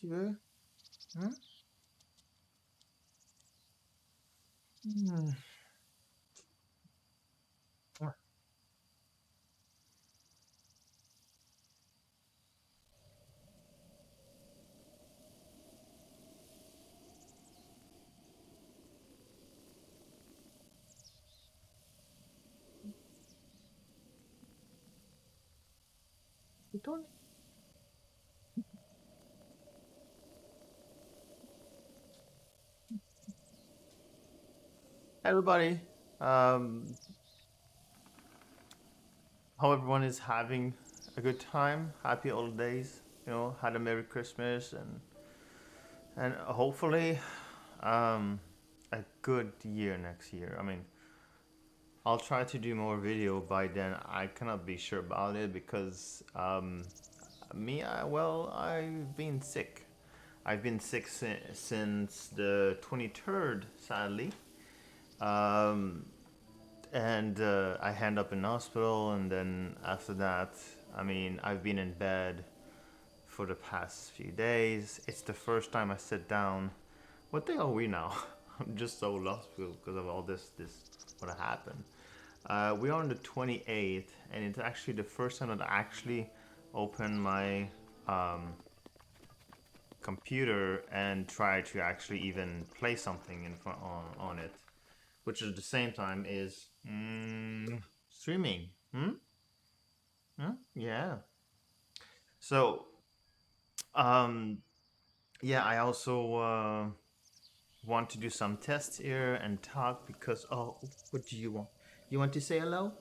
Tu veux? Hein? Hmm. Ouais. C'est toi? Everybody, um, hope everyone is having a good time. Happy holidays. Had a Merry Christmas and hopefully um, a good year next year. I mean, I'll try to do more video by then. I cannot be sure about it because I've been sick. I've been sick since the 23rd, sadly. Um, and I end up in hospital, and then after that, I mean, I've been in bed for the past few days. It's the first time I sit down. What day are we now? I'm just so lost because of all this what happened. We are on the 28th, and it's actually the first time that I actually open my um, computer and try to actually even play something in front on it, which at the same time is streaming. Hmm? Huh? Yeah. So, um, yeah, I also want to do some tests here and talk because what do you want? You want to say hello?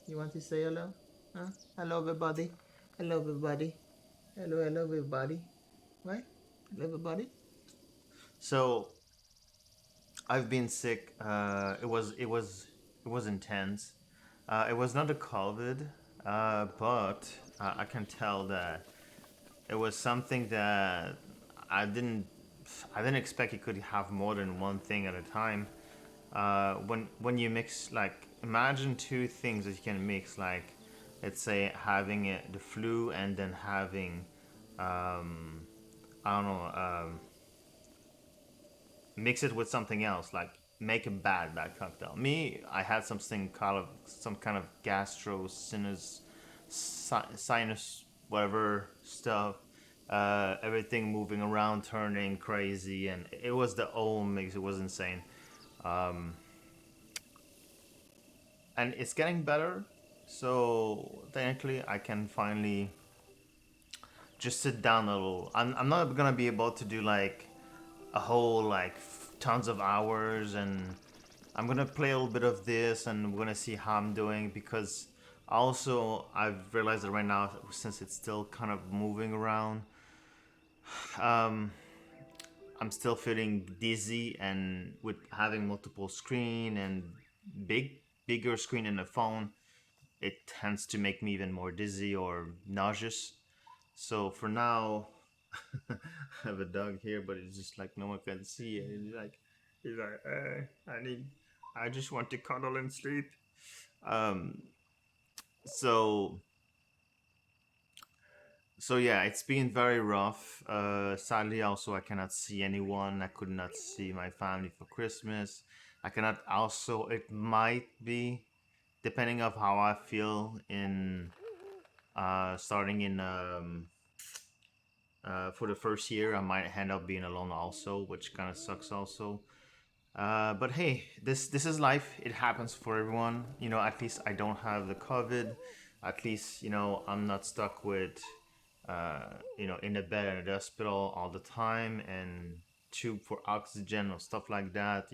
You want to say hello? Huh? Hello, everybody. Hello, everybody. Hello, everybody. Right? Hello, everybody. So I've been sick. It was intense. It was not a COVID, but I can tell that it was something that I didn't I didn't expect it could have more than one thing at a time. When you mix, like, imagine two things that you can mix, like, let's say having the flu and then having um, I don't know, mix it with something else, like make a bad cocktail. Me, I had some kind of gastro sinus whatever stuff. Everything moving around, turning crazy, and it was the whole mix. It was insane. Um, and it's getting better. So technically, I can finally just sit down a little. I'm not gonna be able to do like a whole like tons of hours, and I'm gonna play a little bit of this and we're gonna see how I'm doing because also I've realized that right now, since it's still kind of moving around, um, I'm still feeling dizzy, and with having multiple screen and bigger screen in the phone, it tends to make me even more dizzy or nauseous. So for now, I have a dog here, but it's just like no one can see it. He's like, I just want to cuddle and sleep. Um, so so yeah, it's been very rough. Sadly, also I cannot see anyone. I could not see my family for Christmas. I cannot. Also, it might be depending of how I feel in starting in for the first year. I might end up being alone also, which kind of sucks also. But hey, this is life. It happens for everyone. At least I don't have the COVID. At least I'm not stuck with in a bed in a hospital all the time and tube for oxygen or stuff like that.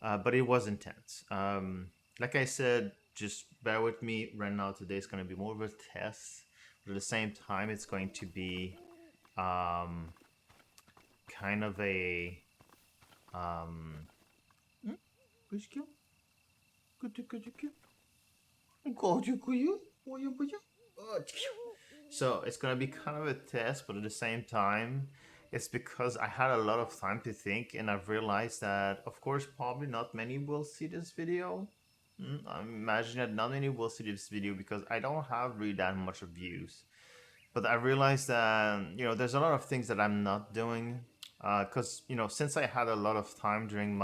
But it was intense. Like I said, just bear with me. Right now, today is going to be more of a test, but at the same time, it's going to be um, kind of a um, hmm? Good, good, good, good. So it's gonna be kind of a test, but at the same time, it's because I had a lot of time to think, and I've realized that, of course, probably not many will see this video. I imagine that not many will see this video because I don't have really that much of views. But I realized that there's a lot of things that I'm not doing, because since I had a lot of time during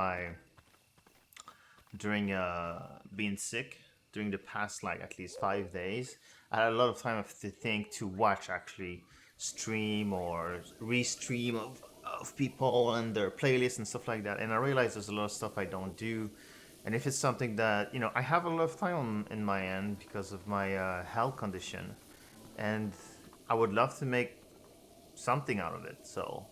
being sick during the past like at least 5 days, I had a lot of time to think to watch actually stream or restream of people and their playlists and stuff like that. And I realized there's a lot of stuff I don't do. And if it's something that I have a lot of time in my end because of my health condition, and I would love to make something out of it. So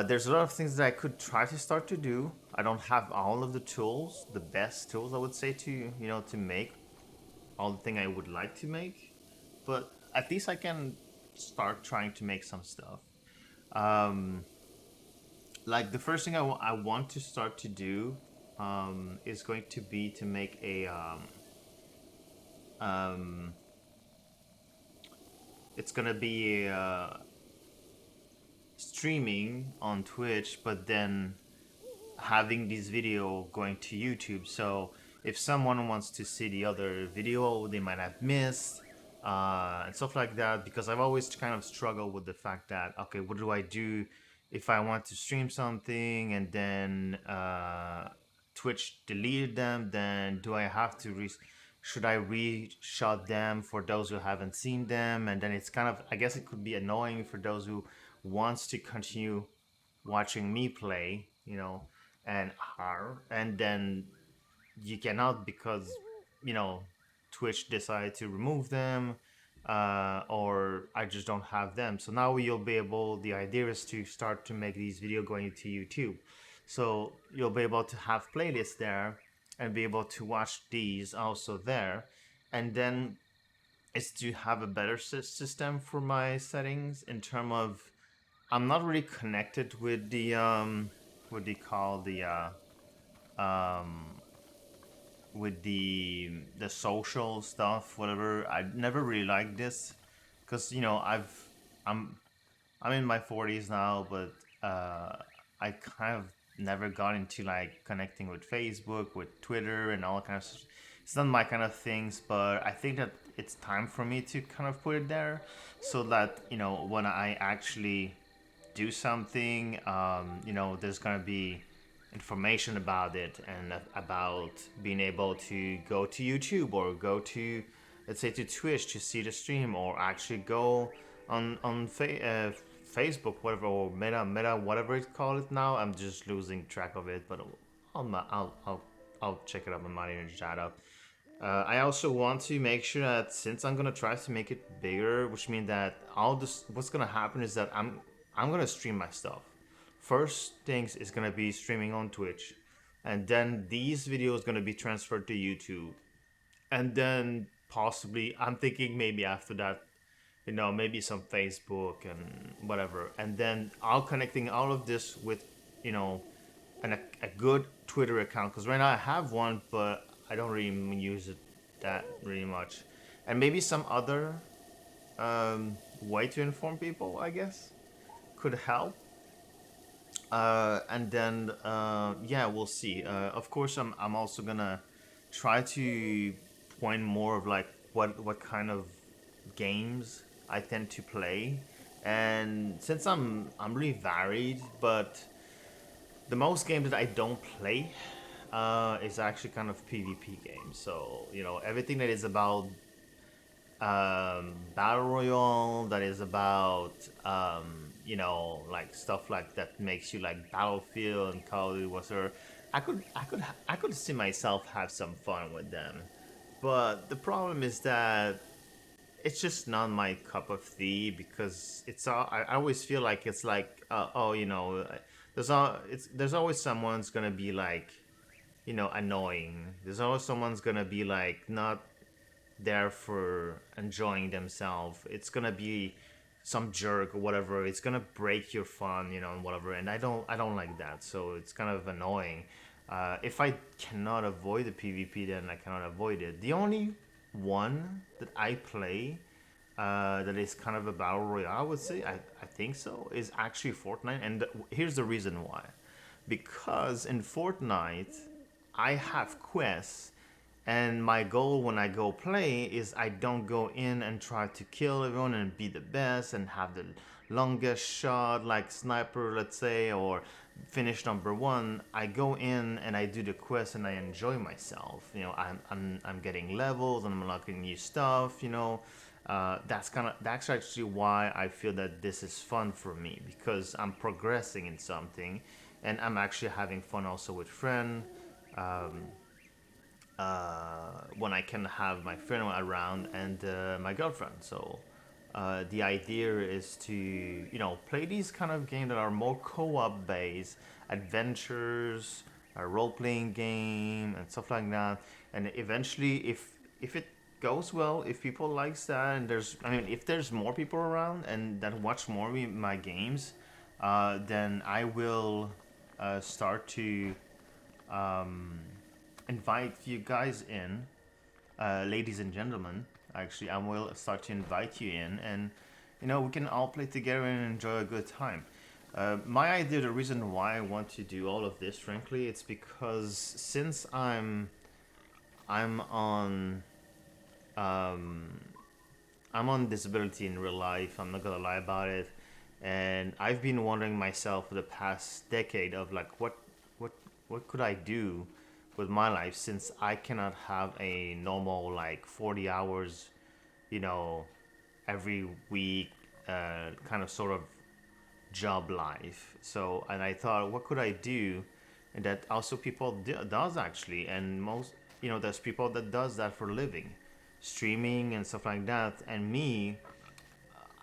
there's a lot of things that I could try to start to do. I don't have all of the tools, the best tools I would say to make all the thing I would like to make, but at least I can start trying to make some stuff. Um, like the first thing I want to start to do is going to be to make a um, it's gonna be streaming on Twitch, but then having this video going to YouTube. So if someone wants to see the other video they might have missed, and stuff like that, because I've always kind of struggled with the fact that, okay, what do I do if I want to stream something and then Twitch deleted them? Then do I have to should I reshot them for those who haven't seen them? And then it's kind of, I guess it could be annoying for those who wants to continue watching me play, and her, and then you cannot because Twitch decided to remove them, or I just don't have them. So now you'll be able. The idea is to start to make these video going to YouTube, so you'll be able to have playlists there and be able to watch these also there, and then is to have a better system for my settings in terms of I'm not really connected with the what do you call the um with the social stuff, whatever. I never really liked this because I'm I'm in my 40s now, but I kind of never got into like connecting with Facebook, with Twitter, and all kinds of. It's not my kind of things, but I think that it's time for me to kind of put it there, so that when I actually do something, there's gonna be information about it and about being able to go to YouTube or go to, let's say, to Twitch to see the stream, or actually go on Facebook, whatever, or Meta, whatever it's called now. I'm just losing track of it, but I'll check it up on my chat up. I also want to make sure that since I'm gonna try to make it bigger, which means that all this, what's gonna happen is that I'm gonna stream my stuff. First things is gonna be streaming on Twitch, and then these videos gonna be transferred to YouTube, and then possibly I'm thinking maybe after that, maybe some Facebook and whatever, and then I'll connecting all of this with you know a good Twitter account, because right now I have one, but I don't really use it that really much, and maybe some other way to inform people, I guess, could help. And then yeah, we'll see. Of course, I'm also gonna try to point more of like what kind of games I tend to play, and since I'm really varied, but the most games that I don't play is actually kind of PvP games. So everything that is about battle royale, that is about like stuff like that makes you like Battlefield and Call of Duty, whatever. I could see myself have some fun with them, but the problem is that it's just not my cup of tea, because it's all I always feel like it's like oh, there's always someone's gonna be like annoying. There's always someone's gonna be like not there for enjoying themselves. It's gonna be some jerk or whatever. It's gonna break your fun, and whatever. And I don't like that. So it's kind of annoying. If I cannot avoid the PvP, then I cannot avoid it. The only one that I play that is kind of a battle royale, I would say, I think so, is actually Fortnite. And here's the reason why. Because in Fortnite, I have quests, And my goal when I go play is I don't go in and try to kill everyone and be the best and have the longest shot like sniper, let's say, or finish number one. I go in and I do the quest and I enjoy myself. I'm getting levels and I'm unlocking new stuff. That's actually why I feel that this is fun for me because I'm progressing in something, and I'm actually having fun also with friend when I can have my friend around and my girlfriend. So the idea is to play these kind of games that are more co-op based, adventures, a role playing game, and stuff like that. And eventually, if it goes well, if people likes that, and if there's more people around and that watch more my games, then I will start to invite you guys in, ladies and gentlemen. Actually, I will start to invite you in, and we can all play together and enjoy a good time. My idea, the reason why I want to do all of this, frankly, it's because since I'm on I'm on disability in real life. I'm not gonna lie about it, and I've been wondering myself for the past decade of like what what could I do with my life since I cannot have a normal like 40 hours, you know, every week kind of sort of job life. So and I thought, what could I do? And that also people does actually, and most there's people that does that for a living, streaming and stuff like that. And me,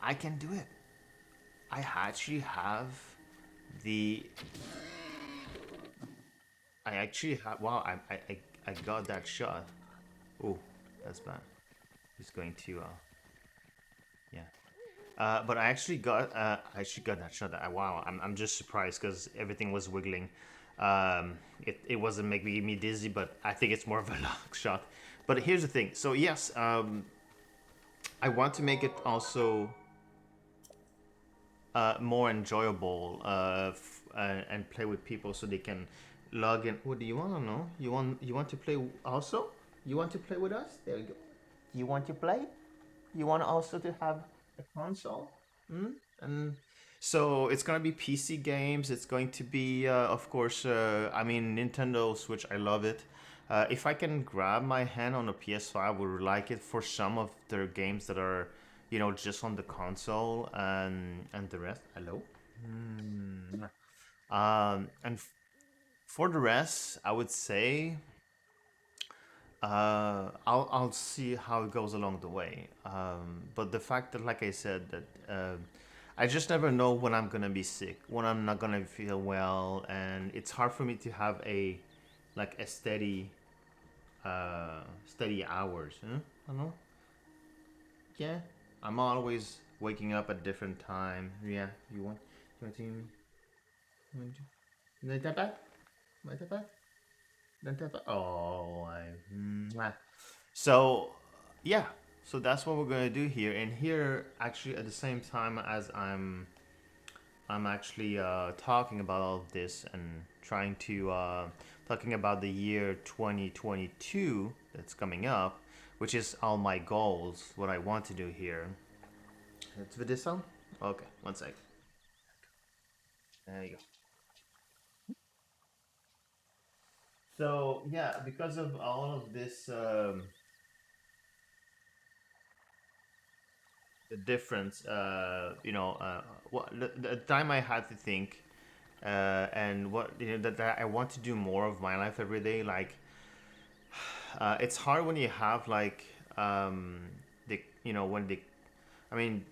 I can do it. I actually have the. I actually have. Wow, I got that shot. Oh, that's bad. He's going to. Yeah. But I actually got that shot. Wow, I'm just surprised because everything was wiggling. It wasn't making me dizzy, but I think it's more of a long shot. But here's the thing. So yes, I want to make it also more enjoyable and play with people so they can log in. What do you want to know? You want to play also? You want to play with us? There you go. You want to play? You want also to have a console? And so it's gonna be PC games. It's going to be, of course, Nintendo Switch. I love it. If I can grab my hand on a PS5, I would like it for some of their games that are, just on the console and the rest. Hello. And for the rest, I would say I'll see how it goes along the way. But the fact that, like I said, that I just never know when I'm gonna be sick, when I'm not gonna feel well, and it's hard for me to have a steady hours. Huh? I don't know. Yeah, I'm always waking up at different time. Yeah, you want to? You want to? Like that bad? Like that bad? Like that bad? Oh, mwah. So, yeah. So that's what we're gonna do here. And here, actually, at the same time as I'm actually talking about all of this and trying to talking about the year 2022 that's coming up, which is all my goals, what I want to do here. Let's with this on. Okay, one sec. There you go. So yeah, because of all of this, the difference, what the time I had to think, and what that I want to do more of my life every day. Like, it's hard when you have like the when the I mean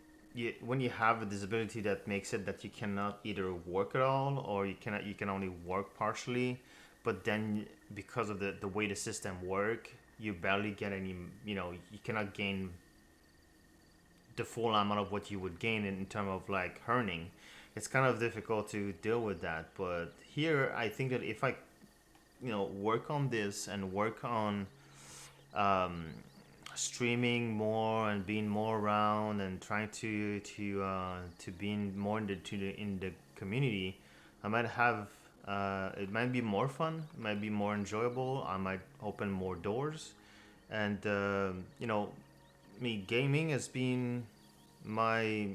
when you have a disability that makes it that you cannot either work at all or you can only work partially, but then because of the way the system work, you barely get any, you cannot gain the full amount of what you would gain in terms of like earning. It's kind of difficult to deal with that. But here I think that if I work on this and work on um, streaming more and being more around and trying to being more in the community, I might have it might be more fun, it might be more enjoyable. I might open more doors, And me gaming has been my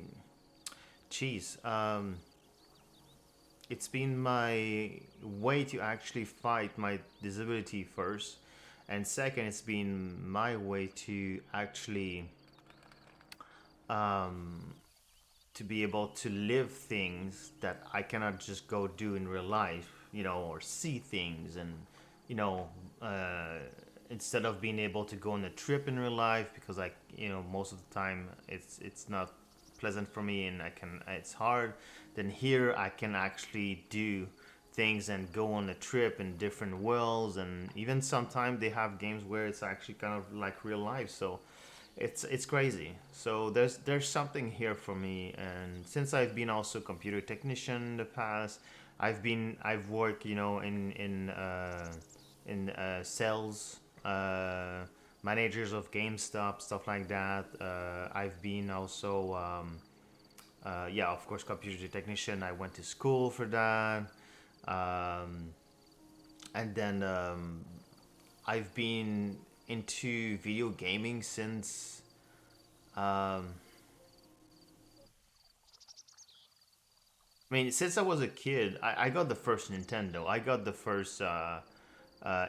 cheese. It's been my way to actually fight my disability first, and second, it's been my way to actually to be able to live things that I cannot just go do in real life, or see things, and you know, uh, instead of being able to go on a trip in real life, because most of the time it's not pleasant for me, and it's hard. Then here I can actually do things and go on a trip in different worlds, and even sometimes they have games where it's actually kind of like real life. So it's crazy. So there's something here for me, and since I've been also computer technician in the past, I've worked in sales, managers of GameStop, stuff like that. I've been also yeah, of course, computer technician. I went to school for that. um, and then I've been into video gaming since since I was a kid. I got the first Nintendo. I got the first.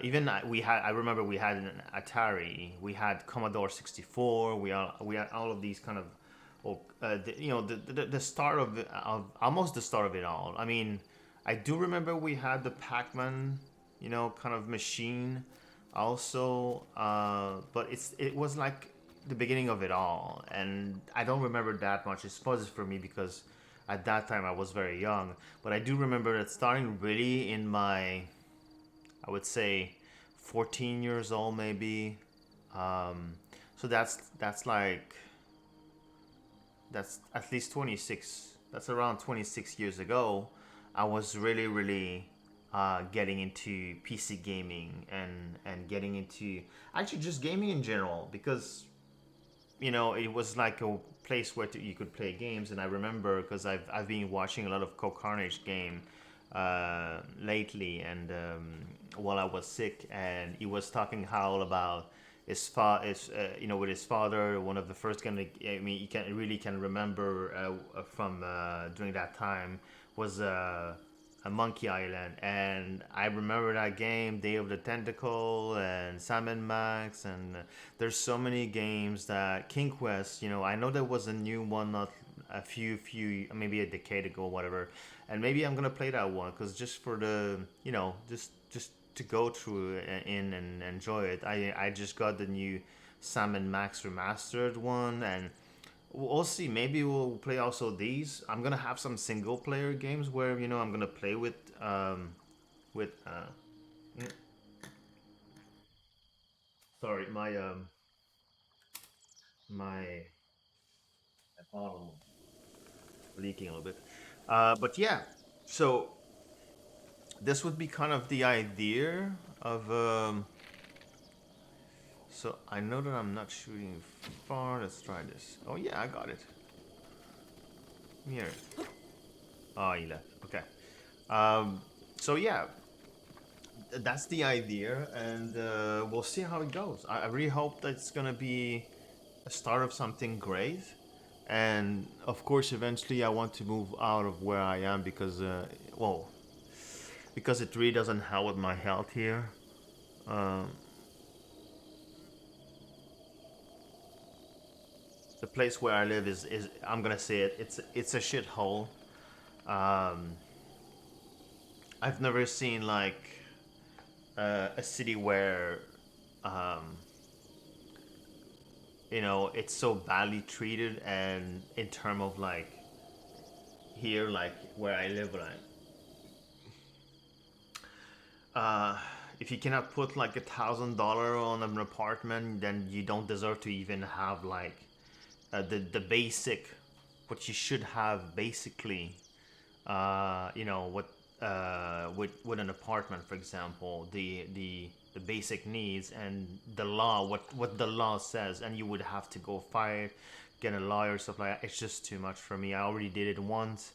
Even we had. I remember we had an Atari. We had Commodore 64. We had all of these kind of, the start of almost the start of it all. I do remember we had the Pac-Man, kind of machine, also. But it was like the beginning of it all, and I don't remember that much. It's positive for me because at that time I was very young. But I do remember that starting really in my, I would say, 14 years old maybe. So that's like that's at least 26. That's around 26 years ago. I was really really getting into PC gaming, and getting into actually just gaming in general, because it was like a place where you could play games. And I remember because I've been watching a lot of Co Carnage game lately, and while I was sick, and he was talking how about with his father, one of the first game he can remember from during that time was a Monkey Island. And I remember that game, Day of the Tentacle, and Sam & Max, and there's so many games. That King Quest, I know there was a new one not a few maybe a decade ago, or whatever. And maybe I'm gonna play that one, because just for the just to go through in and enjoy it. I just got the new Sam & Max remastered one, and we'll see. Maybe we'll play also these. I'm gonna have some single player games where I'm gonna play with mm, sorry, my bottle leaking a little bit. But yeah, so this would be kind of the idea of so I know that I'm not shooting far. Let's try this. Oh yeah, I got it. Here. Oh, he left. Okay. Um, so yeah, that's the idea, and we'll see how it goes. I really hope that it's gonna be a start of something great, and of course, eventually, I want to move out of where I am, because, well, because it really doesn't help with my health here. Um, the place where I live is I'm gonna say it. It's a shithole. Um, I've never seen like a city where um, it's so badly treated, and in term of like here, like where I live, like uh if you cannot put like $1,000 on an apartment, then you don't deserve to even have like the basic, what you should have basically, what with an apartment, for example, the basic needs, and the law, what the law says, and you would have to go fight, get a lawyer, stuff like that. It's just too much for me. I already did it once.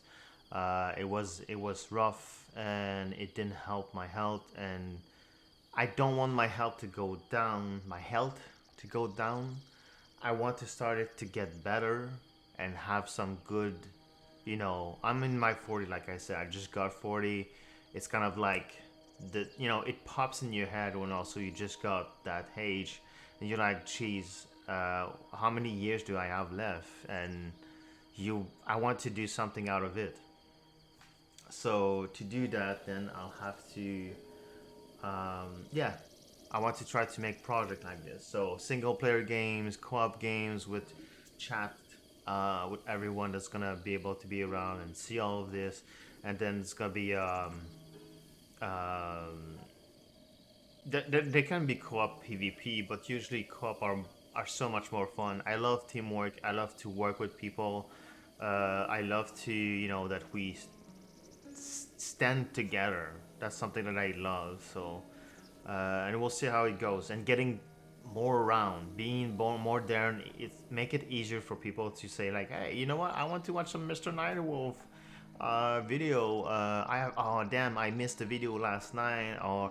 It was rough, and it didn't help my health, and I don't want my health to go down. My health to go down. I want to start it to get better and have some good, I'm in my 40, like I said. I just got 40. It's kind of like it pops in your head when also you just got that age and you're like, geez, how many years do I have left? And I want to do something out of it. So to do that, then I'll have to, yeah, I want to try to make project like this. So single player games, co-op games with chat, with everyone that's gonna be able to be around and see all of this, and then it's gonna be um, they can be co-op PvP, but usually co-op are so much more fun. I love teamwork. I love to work with people. I love to that we stand together. That's something that I love. So, and we'll see how it goes. And getting more around, being more there, and it make it easier for people to say like, hey, you know what? I want to watch some Mr. Nightwolf video. I have oh damn, I missed the video last night, or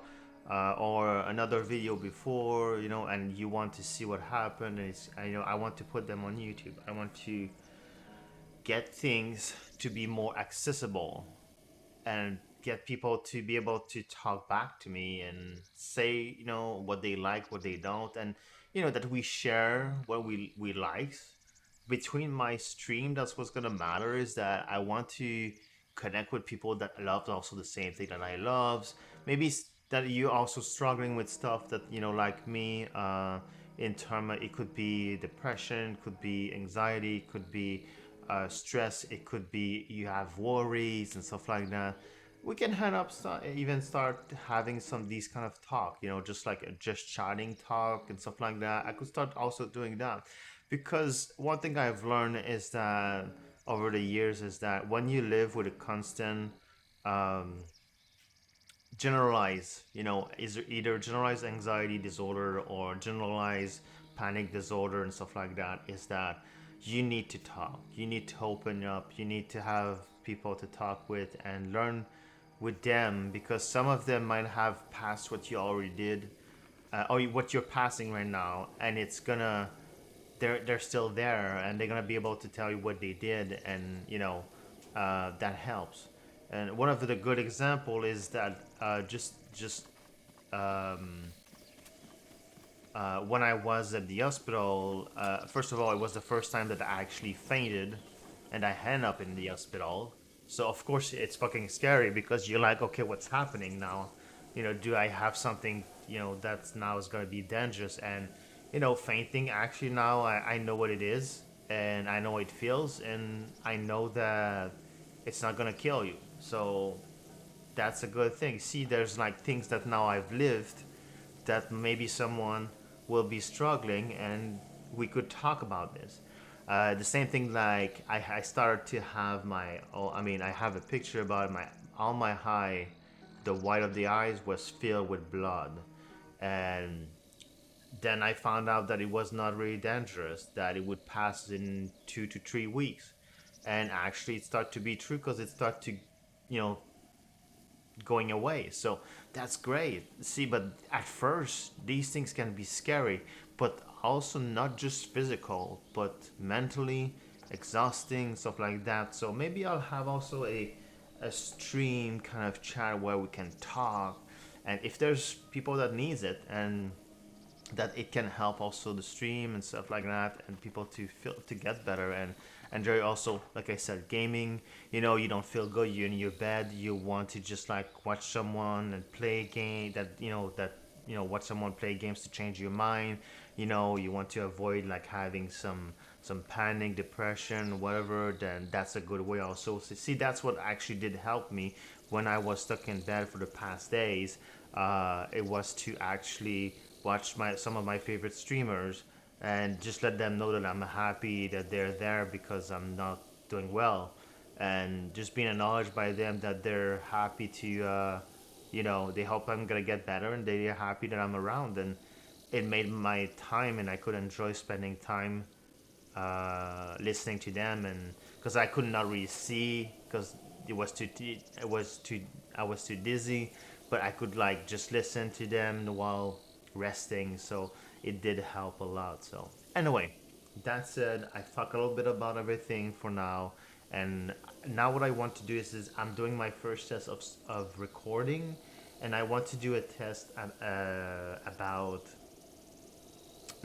another video before, and you want to see what happened. And it's I want to put them on YouTube. I want to get things to be more accessible and get people to be able to talk back to me and say what they like, what they don't, and that we share what we like between my stream. That's what's gonna matter, is that I want to connect with people that love also the same thing that I love. Maybe that you're also struggling with stuff that like me, in term of, it could be depression, could be anxiety, could be stress, it could be you have worries and stuff like that. We can head up, even start having some these kind of talk, just like just chatting talk and stuff like that. I could start also doing that, because one thing I've learned is that over the years is that when you live with a constant um, generalized, is either generalized anxiety disorder or generalized panic disorder and stuff like that, is that you need to talk, you need to open up, you need to have people to talk with and learn with them, because some of them might have passed what you already did, or what you're passing right now, and it's gonna they're still there, and they're gonna be able to tell you what they did, and that helps. And one of the good example is that just when I was at the hospital, first of all, it was the first time that I actually fainted, and I ended up in the hospital. So of course it's fucking scary, because you're like, okay, what's happening now? Do I have something that's now is gonna be dangerous? And fainting, actually now I know what it is, and I know it feels, and I know that it's not gonna kill you. So that's a good thing. See, there's like things that now I've lived that maybe someone will be struggling, and we could talk about this. The same thing, like I started to have I have a picture about my on my eye, the white of the eyes was filled with blood, and then I found out that it was not really dangerous, that it would pass in 2 to 3 weeks, and actually it started to be true, because it started to you know going away. So that's great. See, but at first, these things can be scary, but also not just physical, but mentally exhausting, stuff like that. So maybe I'll have also a stream kind of chat where we can talk, and if there's people that needs it, and that it can help also the stream and stuff like that, and people to feel to get better and enjoy also, like I said, gaming. You don't feel good, you're in your bed, you want to just like watch someone and play a game that watch someone play games to change your mind. You want to avoid like having some panic, depression, whatever. Then that's a good way also. So see, that's what actually did help me when I was stuck in bed for the past days. It was to actually watch some of my favorite streamers, and just let them know that I'm happy that they're there because I'm not doing well, and just being acknowledged by them that they're happy to, they hope I'm gonna get better, and they're happy that I'm around. And it made my time, and I could enjoy spending time listening to them, and because I could not really see, because I was too dizzy, but I could like just listen to them while resting. So it did help a lot. So anyway, that said, I talk a little bit about everything for now, and now what I want to do is I'm doing my first test of recording, and I want to do a test about,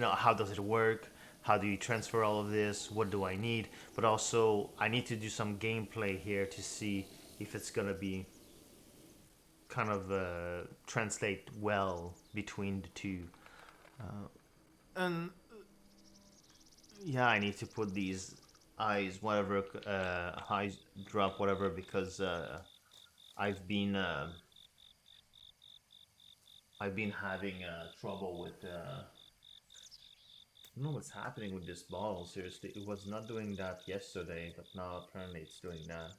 how does it work, how do you transfer all of this, what do I need, but also I need to do some gameplay here to see if it's gonna be kind of translate well between the two. And yeah, I need to put these eyes, whatever, eyes drop, whatever, because I've been uh, I've been having trouble with. I don't know what's happening with this bottle. Seriously, it was not doing that yesterday, but now apparently it's doing that.